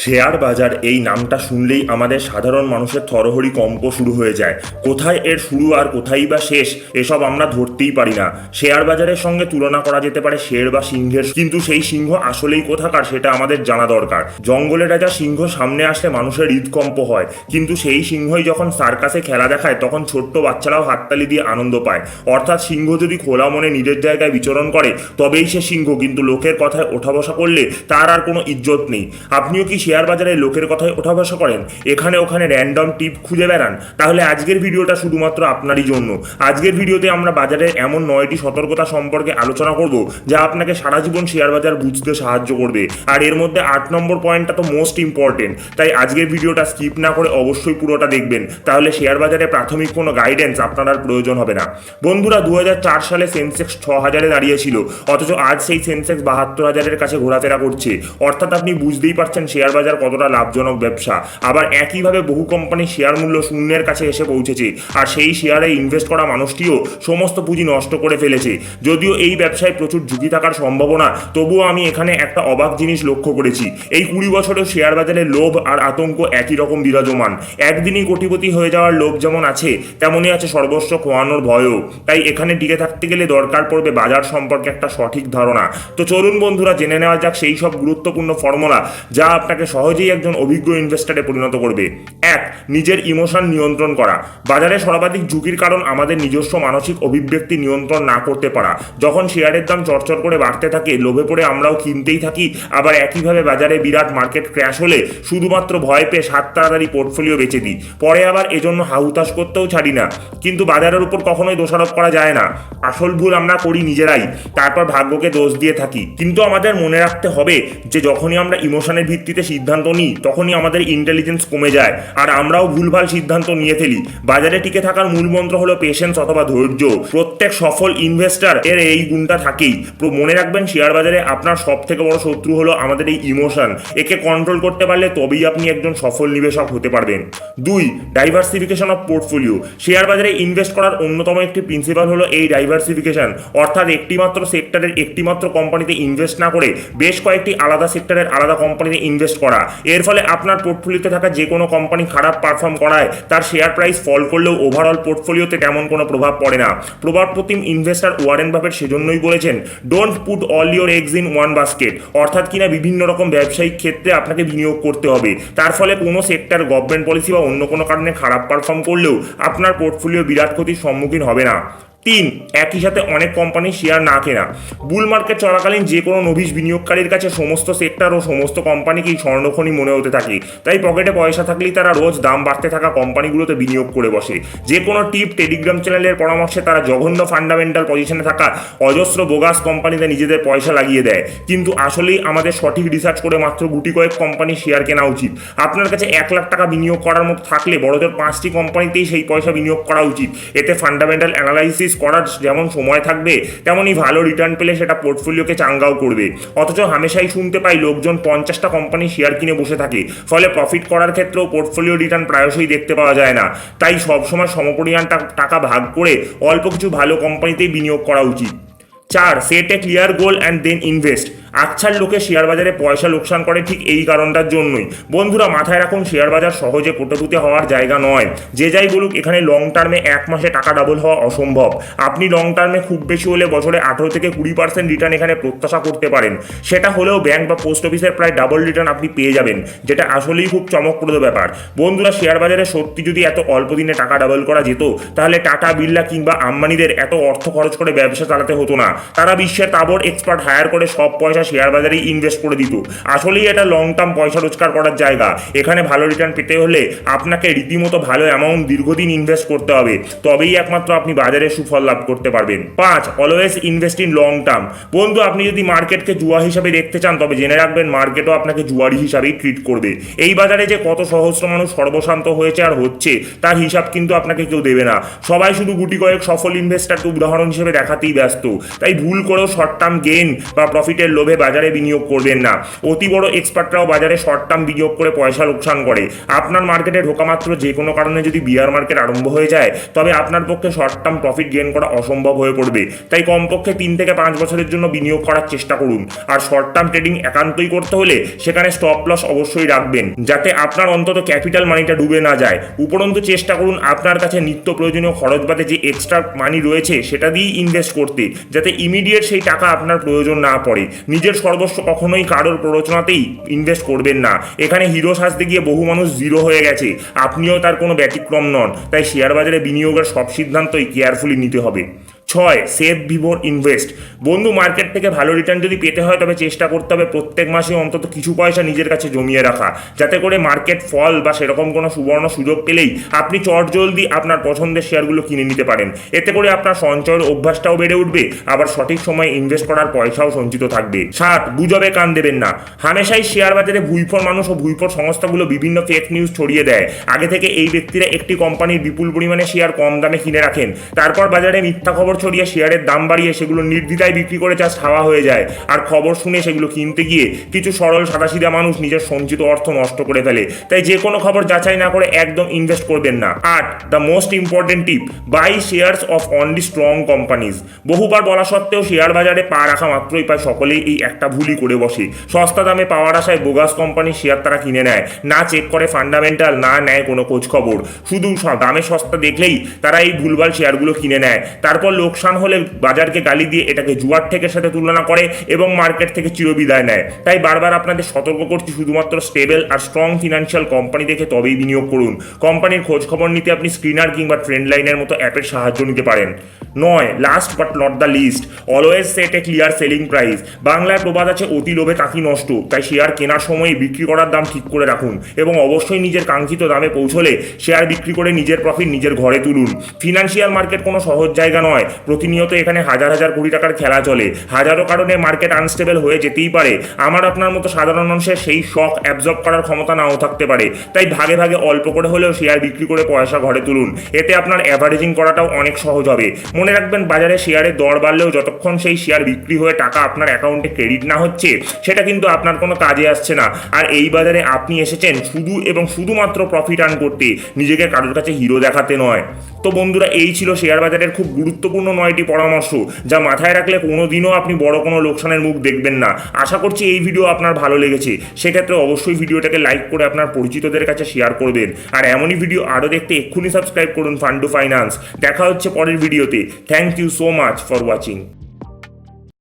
Share বাজার এই নামটা শুনলেই আমাদের সাধারণ মানুষের থরহরি কম্প শুরু হয়ে যায়। কোথায় এর শুরু আর কোথায় বা শেষ এসব আমরা ধরতেই পারি না। শেয়ার বাজারের সঙ্গে তুলনা করা যেতে পারে শের বা সিংহের, কিন্তু সেই সিংহ আসলেই কোথাকার সেটা আমাদের জানা দরকার। জঙ্গলের রাজা সিংহ সামনে আসলে মানুষের হৃদকম্প হয়, কিন্তু সেই সিংহই যখন সার্কাসে খেলা দেখায় তখন ছোট্ট বাচ্চারাও হাততালি দিয়ে আনন্দ পায়। অর্থাৎ সিংহ যদি খোলা মনে নিজের জায়গায় বিচরণ করে তবেই সে সিংহ, কিন্তু লোকের কথায় ওঠা বসা করলে তার আর কোনো ইজ্জত নেই। আপনিও কি শেয়ার বাজারে লোকের কথায় ওঠা বসা করেন, এখানে ওখানে র্যান্ডম টিপ খুঁজে বেড়ান? তাহলে আজকের ভিডিওটা শুধুমাত্র আপনারই জন্য। আজকের ভিডিওতে আমরা বাজারের এমন 9টি সতর্কতা সম্পর্কে আলোচনা করব যা আপনাকে সারা জীবন শেয়ার বাজার বুঝতে সাহায্য করবে। আর এর মধ্যে 8 নম্বর পয়েন্টটা তো মোস্ট ইম্পর্টেন্ট, তাই আজকের ভিডিওটা স্কিপ না করে অবশ্যই পুরোটা দেখবেন। তাহলে শেয়ার বাজারে প্রাথমিক কোনো গাইডেন্স আপনার আর প্রয়োজন হবে না। বন্ধুরা, 2004 সালে সেন্সেক্স 6000-এ দাঁড়িয়েছিল, অথচ আজ সেই সেন্সেক্স 72,000-এর কাছে ঘোরাফেরা করছে। অর্থাৎ আপনি বুঝতেই পারছেন শেয়ার বাজার কতটা লাভজনক ব্যবসা। আবার একইভাবে বহু কোম্পানির শেয়ার মূল্য শূন্যের কাছে এসে পৌঁছেছে, আর সেই শেয়ারে ইনভেস্ট করা মানুষটিও সমস্ত পুঁজি নষ্ট করে ফেলেছে। যদিও এই ব্যবসায় প্রচুর ঝুঁকি থাকার সম্ভাবনা, তবুও আমি এখানে একটা অবাক জিনিস লক্ষ্য করেছি। এই 20 বছরেও শেয়ার বাজারে লোভ আর আতঙ্ক একই রকম বিরাজমান। একদিনই কোটিপতি হয়ে যাওয়ার লোভ যেমন আছে, তেমনই আছে সর্বস্ব খোয়ানোর ভয়ও। তাই এখানে টিকে থাকতে গেলে দরকার পড়বে বাজার সম্পর্কে একটা সঠিক ধারণা। তো চলুন বন্ধুরা, জেনে নেওয়া যাক সেই সব গুরুত্বপূর্ণ ফর্মুলা যা আপনাকে সহজেই একজন অভিজ্ঞ ইনভেস্টারে পরিণত করবে। 1. নিজের ইমোশন নিয়ন্ত্রণ করা। বাজারে সর্বাধিক ঝুঁকির কারণ আমাদের নিজস্ব মানসিক অভিব্যক্তি নিয়ন্ত্রণ না করতে পারা। যখন শেয়ারের দাম চড়চড় করে বাড়তে থাকে, লোভে পড়ে আমরাও কিনতেই থাকি। আবার একইভাবে বাজারে বিরাট মার্কেট ক্র্যাশ হলে শুধুমাত্র ভয় পেয়ে তাড়াতাড়ি পোর্টফোলিও বেচে দিই, পরে আবার এজন্য হাহুতাশ করতেও ছাড়ি না। কিন্তু বাজারের উপর কখনোই দোষারোপ করা যায় না, আসল ভুল আমরা করি নিজেরাই, তারপর ভাগ্যকে দোষ দিয়ে থাকি। কিন্তু আমাদের মনে রাখতে হবে যে যখনই আমরা ইমোশনের ভিত্তিতে সিদ্ধান্ত নিই তখনই আমাদের ইন্টেলিজেন্স কমে যায়, আর আমরাও ভুলভাল সিদ্ধান্ত নিয়ে ফেলি। বাজারে টিকে থাকার মূল মন্ত্র হলো পেশেন্স অথবা ধৈর্য। প্রত্যেক সফল ইনভেস্টার এর এই গুণটা থাকেই। মনে রাখবেন, শেয়ার বাজারে আপনার সব থেকে বড় শত্রু হলো আমাদের এই ইমোশন। একে কন্ট্রোল করতে পারলে তবেই আপনি একজন সফল নিবেশক হতে পারবেন। 2. Diversification of portfolio. শেয়ার বাজারে ইনভেস্ট করার অন্যতম একটি প্রিন্সিপাল হলো এই ডাইভার্সিফিকেশন, অর্থাৎ একটিমাত্র সেক্টরের একটিমাত্র কোম্পানিতে ইনভেস্ট না করে বেশ কয়েকটি আলাদা সেক্টরের আলাদা কোম্পানিতে ইনভেস্ট করা। এর ফলে আপনার পোর্টফোলিওতে থাকা যে কোনো কোম্পানি খারাপ পারফর্ম করায় তার শেয়ার প্রাইস ফল করলেও ওভারঅল পোর্টফোলিওতে তেমন কোনো প্রভাব পড়ে না। প্রবাদপ্রতিম ইনভেস্টার ওয়ারেন বাফেট সেজন্যই বলেছেন, don't put all your eggs in one basket. অর্থাৎ কিনা বিভিন্ন রকম ব্যবসায়িক ক্ষেত্রে আপনাকে বিনিয়োগ করতে হবে। তার ফলে কোনো সেক্টর, গভর্নমেন্ট পলিসি বা অন্য কোনো কারণে খারাপ পারফর্ম করলেও আপনার পোর্টফোলিও বিরাট ক্ষতির সম্মুখীন হবে না। 3. একই সাথে অনেক কোম্পানির শেয়ার না কেনা। বুল মার্কেট চলাকালীন যে কোনো নভিশ বিনিয়োগকারীর কাছে সমস্ত সেক্টর ও সমস্ত কোম্পানিকেই স্বর্ণখনি মনে হতে থাকে। তাই পকেটে পয়সা থাকলেই তারা রোজ দাম বাড়তে থাকা কোম্পানিগুলোতে বিনিয়োগ করে বসে। যে কোনো টিপ, টেলিগ্রাম চ্যানেলের পরামর্শে তারা জঘন্য ফান্ডামেন্টাল পজিশনে থাকা অজস্র বোগাস কোম্পানিতে নিজেদের পয়সা লাগিয়ে দেয়। কিন্তু আসলেই আমাদের সঠিক রিসার্চ করে মাত্র গুটি কয়েক কোম্পানির শেয়ার কেনা উচিত। আপনার কাছে 1 লাখ টাকা বিনিয়োগ করার মতো থাকলে বড়জোর 5টি কোম্পানিতেই সেই পয়সা বিনিয়োগ করা উচিত। এতে ফান্ডামেন্টাল অ্যানালাইসিস করার যেমন সময় থাকবে, তেমনই ভালো রিটার্ন পেলে সেটা পোর্টফোলিওকে চাঙ্গাও করবে। অথচ হামেশাই শুনতে পাই লোকজন 50টা কোম্পানির শেয়ার কিনে বসে থাকে, ফলে প্রফিট করার ক্ষেত্রেও পোর্টফোলিও রিটার্ন প্রায়শই দেখতে পাওয়া যায় না। তাই সবসময় সমপরিমাণ টাকা ভাগ করে অল্প কিছু ভালো কোম্পানিতেই বিনিয়োগ করা উচিত। 4. Set a clear goal and then invest. আচ্ছার লোকে শেয়ার বাজারে পয়সা লোকসান করে ঠিক এই কারণটার জন্যই। বন্ধুরা, মাথায় রাখুন, শেয়ার বাজার সহজে কোটিপতি হওয়ার জায়গা নয়। যে যাই বলুক, এখানে লং টার্মে 1 মাসে টাকা ডাবল হওয়া অসম্ভব। আপনি লং টার্মে খুব বেশি হলে বছরে 18 থেকে 20% রিটার্ন এখানে প্রত্যাশা করতে পারেন। সেটা হলেও ব্যাংক বা পোস্ট অফিসের প্রায় ডাবল রিটার্ন আপনি পেয়ে যাবেন, যেটা আসলেই খুব চমকপ্রদ ব্যাপার। বন্ধুরা, শেয়ার বাজারে সত্যি যদি এত অল্প দিনে টাকা ডাবল করা যেত, তাহলে টাটা, বিড়লা কিংবা আম্বানিদের এত অর্থ খরচ করে ব্যবসা চালাতে হতো না। তারা বিশ্বের তাবড় এক্সপার্ট হায়ার করে সব পয়সা শেয়ার বাজারেই ইনভেস্ট করে দিত। আসলেই এটা লং টার্ম পয়সা রোজগার করার জায়গা। এখানে ভালো রিটার্ন পেতে হলে আপনাকে রীতিমতো ভালো অ্যামাউন্ট দীর্ঘদিন ইনভেস্ট করতে হবে, তবেই একমাত্র আপনি বাজারে সুফল লাভ করতে পারবেন। 5. Always invest in long term. বন্ধু, আপনি যদি মার্কেটকে জুয়া হিসাবে দেখতে চান, তবে জেনে রাখবেন মার্কেটও আপনাকে জুয়ারি হিসাবেই ট্রিট করবে। এই বাজারে যে কত সহস্র মানুষ সর্বশান্ত হয়েছে আর হচ্ছে, তার হিসাব কিন্তু আপনাকে কেউ দেবে না। সবাই শুধু গুটি কয়েক সফল ইনভেস্টারকে উদাহরণ হিসেবে দেখাতেই ব্যস্ত। তাই ভুল করেও শর্ট টার্ম গেইন বা প্রফিটের লোভে লোভে বাজারে বিনিয়োগ করবেন না। অতি বড় এক্সপার্টরাও বাজারে শর্ট টার্ম বিনিয়োগ করে পয়সা লোকসান করে। আপনার মার্কেটে ঢোকা মাত্র যে কোনো কারণে যদি বিয়ার মার্কেট আরম্ভ হয়ে যায়, তবে আপনার পক্ষে শর্ট টার্ম প্রফিট গেইন করা অসম্ভব হয়ে পড়বে। তাই কমপক্ষে 3 থেকে 5 বছরের জন্য বিনিয়োগ করার চেষ্টা করুন। আর শর্ট টার্ম ট্রেডিং একান্তই করতে হলে সেখানে স্টপ লস অবশ্যই রাখবেন, যাতে আপনার অন্তত ক্যাপিটাল মানিটা ডুবে না যায়। উপরন্তু চেষ্টা করুন আপনার কাছে নিত্য প্রয়োজনীয় খরচ বাদে যে এক্সট্রা মানি রয়েছে সেটা দিয়েই ইনভেস্ট করতে, যাতে ইমিডিয়েট সেই টাকা আপনার প্রয়োজন না পড়ে। নিজের সর্বস্ব কখনোই কারোর প্ররোচনাতেই ইনভেস্ট করবেন না। এখানে হিরো সাজতে গিয়ে বহু মানুষ জিরো হয়ে গেছে, আপনিও তার কোনো ব্যতিক্রম নন। তাই শেয়ার বাজারে বিনিয়োগের সব সিদ্ধান্তই কেয়ারফুলি নিতে হবে। 6. Save before invest. বন্ধু, মার্কেট থেকে ভালো রিটার্ন যদি পেতে হয় তবে চেষ্টা করতে হবে প্রত্যেক মাসে অন্তত কিছু পয়সা নিজের কাছে জমিয়ে রাখা, যাতে করে মার্কেট ফল বা সেরকম কোনো সুবর্ণ সুযোগ পেলেই আপনি চটজলদি আপনার পছন্দের শেয়ারগুলো কিনে নিতে পারেন। এতে করে আপনার সঞ্চয়ের অভ্যাসটাও বেড়ে উঠবে, আবার সঠিক সময়ে ইনভেস্ট করার পয়সাও সঞ্চিত থাকবে। 7. গুজবে কান দেবেন না। হামেশাই শেয়ার বাজারে ভুইফোর মানুষ ও ভুইফোর সংস্থাগুলো বিভিন্ন ফেক নিউজ ছড়িয়ে দেয়। আগে থেকে এই ব্যক্তিরা একটি কোম্পানির বিপুল পরিমাণে শেয়ার কম দামে কিনে রাখেন, তারপর বাজারে মিথ্যা খবর ছড়িয়ে শেয়ারের দাম বাড়িয়ে সেগুলো নির্দ্বিধায় বিক্রি করে জাস্ট হাওয়া হয়ে যায়। আর খবর শুনে সেগুলো কিনতে গিয়ে কিছু সরল সাদাসিধা মানুষ নিজের সঞ্চিত অর্থ নষ্ট করে ফেলে। তাই যে কোনো খবর যাচাই না করে একদম ইনভেস্ট করবেন না। 8. The most important tip, buy shares of only strong companies. বহুবার বলা সত্ত্বেও শেয়ার বাজারে পা রাখা মাত্রই প্রায় সকলেই এই একটা ভুলই করে বসে। সস্তা দামে পাওয়ার আশায় বোগাস কোম্পানির শেয়ার তারা কিনে নেয়, না চেক করে ফান্ডামেন্টাল, না নেয় কোনো খোঁজ খবর। শুধু দামে সস্তা দেখলেই তারা এই ভুলভাল শেয়ারগুলো কিনে নেয়, তারপর লোকসান হলে বাজারকে গালি দিয়ে এটাকে জুয়ার ঠেকের সাথে তুলনা করে এবং মার্কেট থেকে চিরবিদায় নেয়। তাই বারবার আপনাদের সতর্ক করছি, শুধুমাত্র স্টেবল আর স্ট্রং ফিনান্সিয়াল কোম্পানি দেখে তবেই বিনিয়োগ করুন। কোম্পানির খোঁজ খবর নিতে আপনি স্ক্রিনার কিংবা ট্রেন্ড লাইনের মতো অ্যাপের সাহায্য নিতে পারেন। 9. Last but not the list, always set a clear selling price. বাংলায় প্রবাদ আছে, অতি লোভে তাঁতি নষ্ট। তাই শেয়ার কেনার সময় বিক্রি করার দাম ঠিক করে রাখুন এবং অবশ্যই নিজের কাঙ্ক্ষিত দামে পৌঁছলে শেয়ার বিক্রি করে নিজের প্রফিট নিজের ঘরে তুলুন। ফিনান্সিয়াল মার্কেট কোনো সহজ জায়গা নয়, প্রতিনিয়ত এখানে হাজার হাজার কোটি টাকার খেলা চলে। হাজারো কারণে মার্কেট আনস্টেবল হয়ে যেতেই পারে। আমার আপনার মতো সাধারণ মানুষের সেই শক অ্যাবজর্ব করার ক্ষমতা নাও থাকতে পারে। তাই ভাগে ভাগে অল্প করে হলেও শেয়ার বিক্রি করে পয়সা ঘরে তুলুন, এতে আপনার অ্যাভারেজিং করাটাও অনেক সহজ হবে। মনে রাখবেন, বাজারে শেয়ারের দর বাড়লেও যতক্ষণ সেই শেয়ার বিক্রি হয়ে টাকা আপনার অ্যাকাউন্টে ক্রেডিট না হচ্ছে, সেটা কিন্তু আপনার কোনো কাজে আসছে না। আর এই বাজারে আপনি এসেছেন শুধু এবং শুধুমাত্র প্রফিট আর্ন করতে, নিজেকে কারোর কাছে হিরো দেখাতে নয়। তো বন্ধুরা, এই ছিল শেয়ার বাজারের খুব গুরুত্বপূর্ণ 9টি পরামর্শ, যা মাথায় রাখলে কোনোদিনও আপনি বড় কোনো লোকসানের মুখ দেখবেন না। আশা করছি এই ভিডিও আপনার ভালো লেগেছে। সেক্ষেত্রে অবশ্যই ভিডিওটাকে লাইক করে আপনার পরিচিতদের কাছে শেয়ার করবেন। আর এমনই ভিডিও আরও দেখতে এক্ষুনি সাবস্ক্রাইব করুন ফান্ডু ফাইন্যান্স। দেখা হচ্ছে পরের ভিডিওতে। Thank you so much for watching.